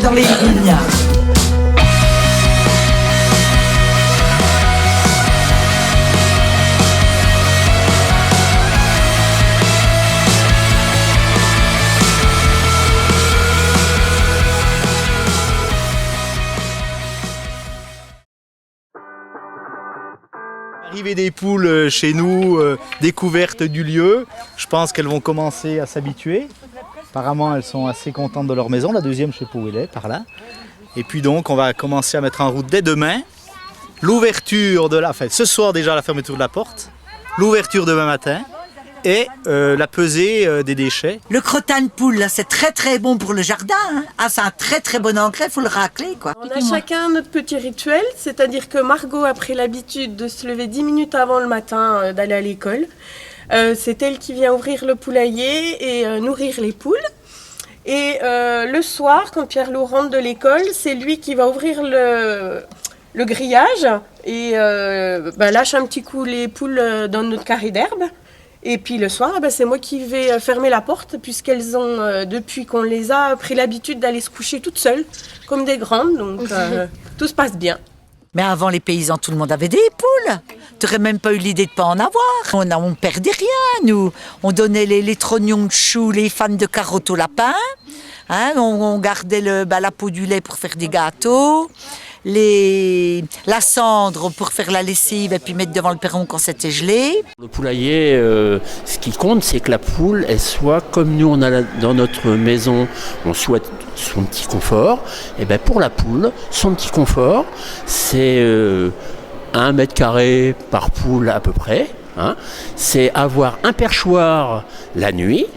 dans les lignes. Arrivée des poules chez nous, découverte du lieu, je pense qu'elles vont commencer à s'habituer. Apparemment elles sont assez contentes de leur maison, la deuxième je sais pas où elle est, par là. Et puis donc on va commencer à mettre en route dès demain. L'ouverture de la fête, ce soir déjà la fermeture de la porte, l'ouverture demain matin et la pesée des déchets. Le crottin de poule, là, c'est très très bon pour le jardin. Hein. Ah, c'est un très très bon engrais, faut le racler quoi. On a chacun notre petit rituel, c'est-à-dire que Margot a pris l'habitude de se lever 10 minutes avant le matin d'aller à l'école. C'est elle qui vient ouvrir le poulailler et nourrir les poules. Et le soir, quand Pierre-Loup rentre de l'école, c'est lui qui va ouvrir le grillage et lâche un petit coup les poules dans notre carré d'herbe. Et puis le soir, c'est moi qui vais fermer la porte puisqu'elles ont, depuis qu'on les a, pris l'habitude d'aller se coucher toutes seules, comme des grandes, donc tout se passe bien. Mais avant les paysans, tout le monde avait des poules. T'aurais même pas eu l'idée de pas en avoir. On perdait rien, nous. On donnait les trognons de choux, les fans de carottes au lapin. Hein, on gardait la peau du lait pour faire des gâteaux. La cendre pour faire la lessive et puis mettre devant le perron quand c'était gelé. Le poulailler, ce qui compte, c'est que la poule, elle soit comme nous, on a dans notre maison, on souhaite son petit confort. Et bien pour la poule, son petit confort, c'est 1 mètre carré par poule à peu près. Hein. C'est avoir un perchoir la nuit.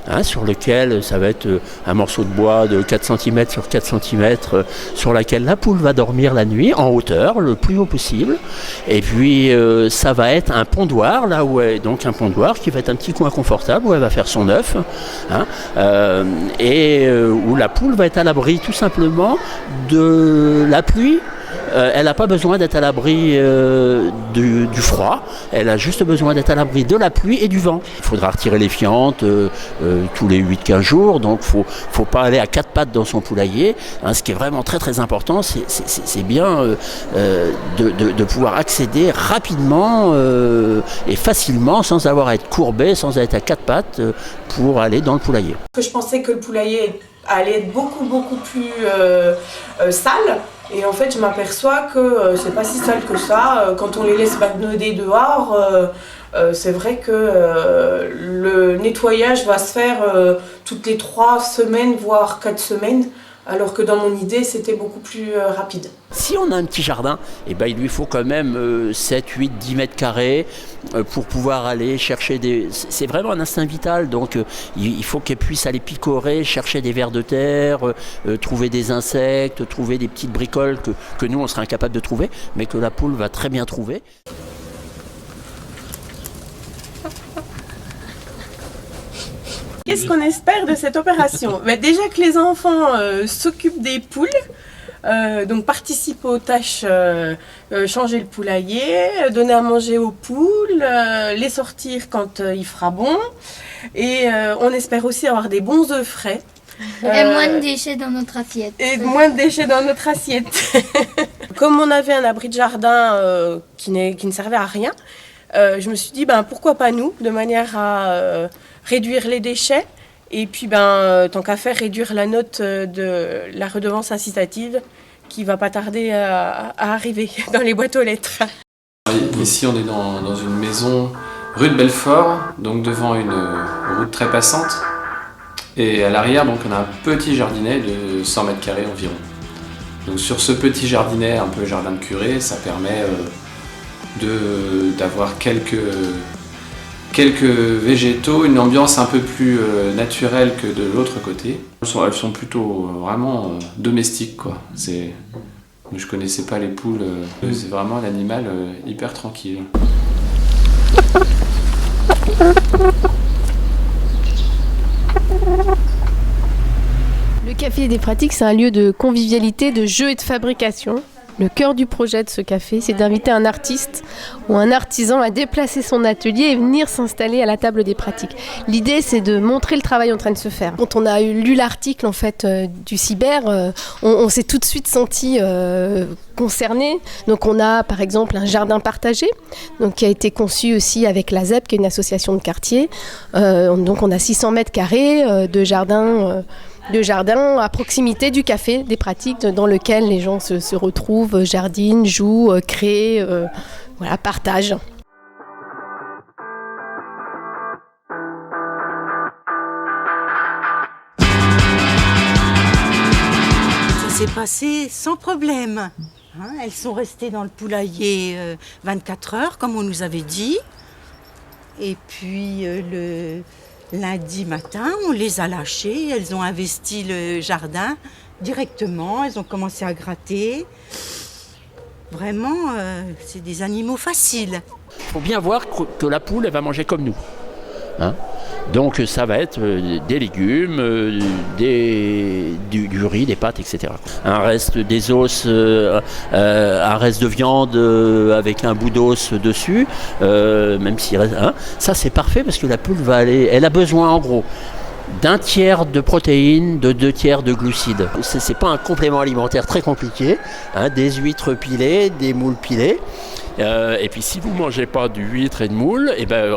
Hein, sur lequel ça va être un morceau de bois de 4 cm sur 4 cm sur laquelle la poule va dormir la nuit en hauteur, le plus haut possible. Et puis ça va être un pondoir, là où donc un pondoir qui va être un petit coin confortable où elle va faire son œuf, hein, où la poule va être à l'abri tout simplement de la pluie. Elle n'a pas besoin d'être à l'abri du froid, elle a juste besoin d'être à l'abri de la pluie et du vent. Il faudra retirer les fientes tous les 8-15 jours, donc il ne faut pas aller à 4 pattes dans son poulailler. Hein, ce qui est vraiment très très important, c'est bien de pouvoir accéder rapidement et facilement sans avoir à être courbé, sans être à 4 pattes pour aller dans le poulailler. Je pensais que le poulailler allait être beaucoup plus sale. Et en fait, je m'aperçois que c'est pas si sale que ça. Quand on les laisse bagnauder dehors, c'est vrai que le nettoyage va se faire toutes les 3 semaines, voire 4 semaines. Alors que dans mon idée, c'était beaucoup plus rapide. Si on a un petit jardin, il lui faut quand même 7, 8, 10 mètres carrés pour pouvoir aller chercher des... C'est vraiment un instinct vital, donc il faut qu'elle puisse aller picorer, chercher des vers de terre, trouver des insectes, trouver des petites bricoles que nous, on serait incapable de trouver, mais que la poule va très bien trouver. Qu'est-ce qu'on espère de cette opération ? Déjà que les enfants s'occupent des poules, donc participent aux tâches, changer le poulailler, donner à manger aux poules, les sortir quand il fera bon. Et on espère aussi avoir des bons œufs frais. Et moins de déchets dans notre assiette. Et moins de déchets dans notre assiette. Comme on avait un abri de jardin qui ne servait à rien, je me suis dit pourquoi pas nous, de manière à réduire les déchets et puis tant qu'à faire réduire la note de la redevance incitative qui va pas tarder à arriver dans les boîtes aux lettres. Ici on est dans une maison rue de Belfort, donc devant une route très passante, et à l'arrière donc on a un petit jardinet de 100 mètres carrés environ. Donc sur ce petit jardinet, un peu jardin de curé, ça permet d'avoir quelques végétaux, une ambiance un peu plus naturelle que de l'autre côté. Elles sont plutôt vraiment domestiques, quoi. Je connaissais pas les poules, c'est vraiment un animal hyper tranquille. Le Café des Pratiques, c'est un lieu de convivialité, de jeu et de fabrication. Le cœur du projet de ce café, c'est d'inviter un artiste ou un artisan à déplacer son atelier et venir s'installer à la table des pratiques. L'idée, c'est de montrer le travail en train de se faire. Quand on a lu l'article en fait, du Cyber, on s'est tout de suite senti concerné. Donc on a par exemple un jardin partagé donc, qui a été conçu aussi avec la ZEP, qui est une association de quartier. Donc on a 600 mètres carrés de jardin à proximité du café des pratiques dans lequel les gens se retrouvent, jardinent, jouent, créent, partagent. Ça s'est passé sans problème. Elles sont restées dans le poulailler 24 heures, comme on nous avait dit. Et puis le lundi matin, on les a lâchées. Elles ont investi le jardin directement. Elles ont commencé à gratter. Vraiment, c'est des animaux faciles. Il faut bien voir que la poule, elle va manger comme nous. Hein? Donc ça va être des légumes, du riz, des pâtes, etc. Un reste des os, un reste de viande avec un bout d'os dessus, même s'il reste, ça c'est parfait parce que la poule va aller, elle a besoin en gros d'un tiers de protéines, de 2 tiers de glucides. C'est pas un complément alimentaire très compliqué, des huîtres pilées, des moules pilées. Et puis si vous ne mangez pas d'huîtres et de moules,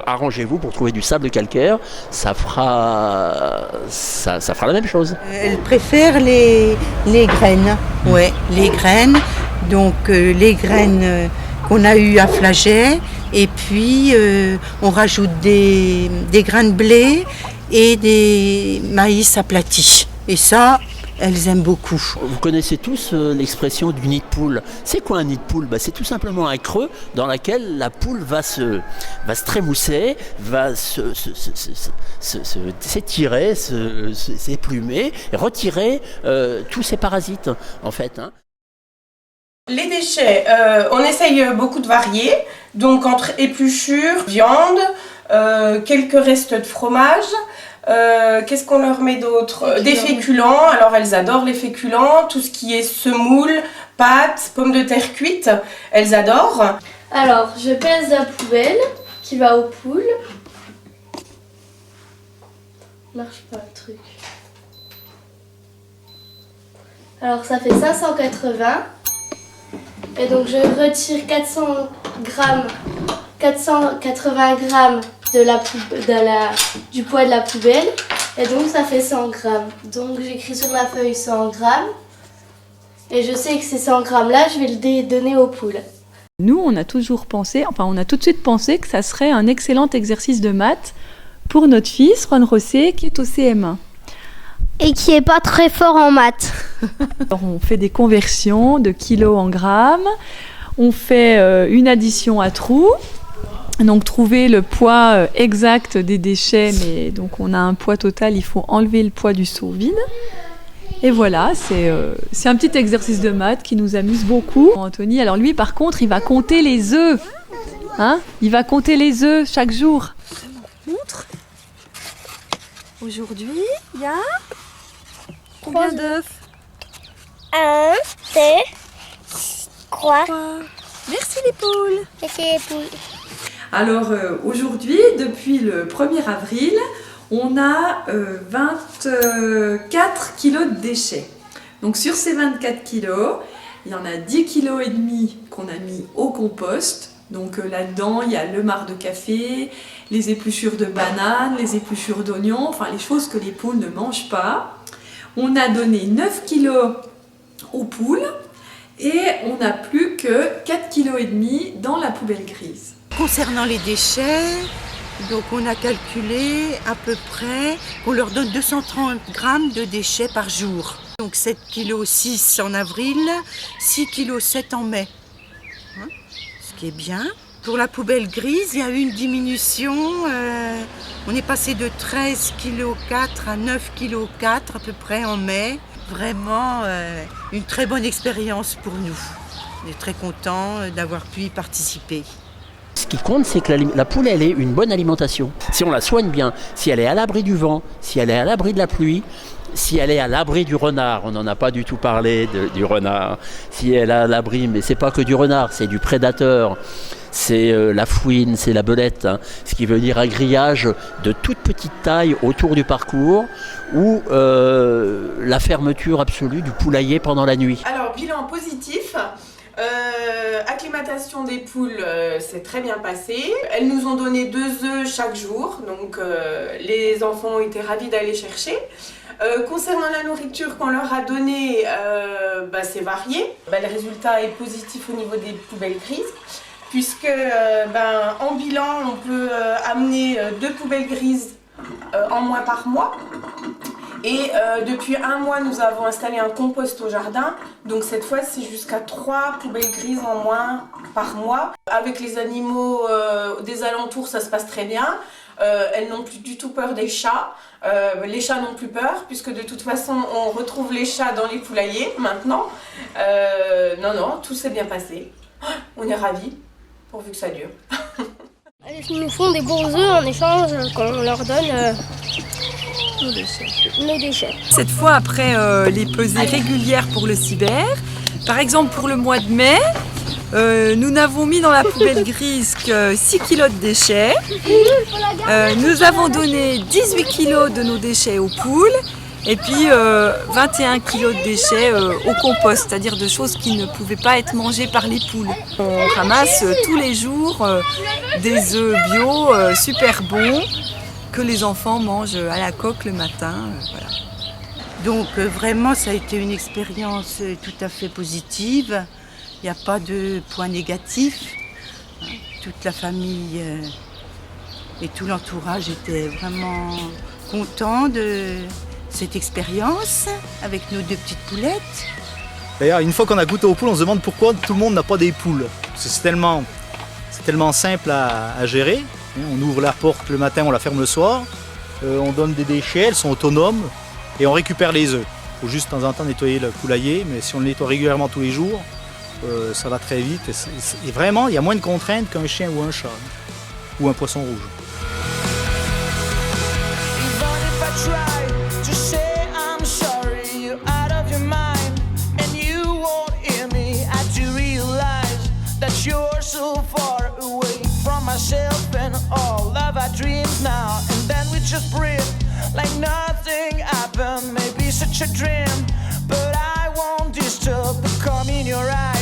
arrangez-vous pour trouver du sable calcaire, ça fera la même chose. Elles préfèrent les graines, ouais, les graines. Donc les graines qu'on a eues à Flaget, et puis on rajoute des grains de blé et des maïs aplatis. Et ça, elles aiment beaucoup. Vous connaissez tous l'expression du nid de poule. C'est quoi un nid de poule ? C'est tout simplement un creux dans lequel la poule va se trémousser, va s'étirer, s'éplumer, retirer tous ces parasites en fait. Les déchets, on essaye beaucoup de varier, donc entre épluchures, viande, quelques restes de fromage. Qu'est-ce qu'on leur met d'autre ? Des féculents, alors elles adorent les féculents, tout ce qui est semoule, pâtes, pommes de terre cuites, elles adorent. Alors, je pèse la poubelle qui va aux poules. Marche pas le truc. Alors ça fait 580. Et donc je retire 480 grammes du poids de la poubelle, et donc ça fait 100 grammes. Donc j'écris sur la feuille 100 grammes, et je sais que ces 100 grammes là, je vais le donner aux poules. Nous, on a tout de suite pensé que ça serait un excellent exercice de maths pour notre fils, Juan José, qui est au CM1. Et qui est pas très fort en maths. Alors, on fait des conversions de kilos en grammes, on fait une addition à trous. Donc trouver le poids exact des déchets, mais donc on a un poids total, il faut enlever le poids du seau vide. Et voilà, c'est un petit exercice de maths qui nous amuse beaucoup. Anthony, alors lui par contre, il va compter les œufs. Il va compter les œufs chaque jour. Montre. Aujourd'hui, il y a combien d'œufs ? 1, 2, 3. Merci les poules. Merci les poules. Alors aujourd'hui, depuis le 1er avril, on a 24 kilos de déchets. Donc sur ces 24 kilos, il y en a 10 kilos et demi qu'on a mis au compost. Donc là-dedans, il y a le marc de café, les épluchures de bananes, les épluchures d'oignons, enfin les choses que les poules ne mangent pas. On a donné 9 kilos aux poules et on n'a plus que 4 kilos et demi dans la poubelle grise. Concernant les déchets, donc on a calculé à peu près qu'on leur donne 230 grammes de déchets par jour. Donc 7,6 kg en avril, 6,7 kg en mai. Ce qui est bien. Pour la poubelle grise, il y a eu une diminution. On est passé de 13,4 kg à 9,4 kg à peu près en mai. Vraiment une très bonne expérience pour nous. On est très contents d'avoir pu y participer. ce qui compte, c'est que la poule, elle ait une bonne alimentation. Si on la soigne bien, si elle est à l'abri du vent, si elle est à l'abri de la pluie, si elle est à l'abri du renard, on n'en a pas du tout parlé du renard, si elle est à l'abri, mais c'est pas que du renard, c'est du prédateur, c'est la fouine, c'est la belette, hein, ce qui veut dire un grillage de toute petite taille autour du parcours ou la fermeture absolue du poulailler pendant la nuit. Alors, bilan positif. Acclimatation des poules, c'est très bien passé. Elles nous ont donné 2 œufs chaque jour, donc les enfants ont été ravis d'aller chercher. Concernant la nourriture qu'on leur a donnée, c'est varié. Le résultat est positif au niveau des poubelles grises, puisque en bilan, on peut amener 2 poubelles grises en moins par mois. Et depuis 1 mois, nous avons installé un compost au jardin. Donc cette fois, c'est jusqu'à 3 poubelles grises en moins par mois. Avec les animaux des alentours, ça se passe très bien. Elles n'ont plus du tout peur des chats. Les chats n'ont plus peur, puisque de toute façon, on retrouve les chats dans les poulaillers maintenant. Non, tout s'est bien passé. On est ravis, pourvu que ça dure. Ils nous font des bons œufs en échange quand on leur donne nos déchets. Cette fois, après les pesées régulières pour le cyber, par exemple pour le mois de mai, nous n'avons mis dans la poubelle grise que 6 kilos de déchets. Nous avons donné 18 kilos de nos déchets aux poules et puis 21 kilos de déchets au compost, c'est-à-dire de choses qui ne pouvaient pas être mangées par les poules. On ramasse tous les jours des œufs bio super bons que les enfants mangent à la coque le matin. Voilà. Donc vraiment, ça a été une expérience tout à fait positive. Il n'y a pas de point négatif. Toute la famille et tout l'entourage étaient vraiment contents de cette expérience avec nos 2 petites poulettes. D'ailleurs, une fois qu'on a goûté aux poules, on se demande pourquoi tout le monde n'a pas des poules. C'est tellement simple à gérer. On ouvre la porte le matin, on la ferme le soir. On donne des déchets, elles sont autonomes et on récupère les œufs. Il faut juste de temps en temps nettoyer le poulailler, mais si on le nettoie régulièrement tous les jours, ça va très vite. Et vraiment, il y a moins de contraintes qu'un chien ou un chat, ou un poisson rouge. And all of our dreams now, and then we just breathe like nothing happened. Maybe such a dream, but I won't disturb the calm in your eyes.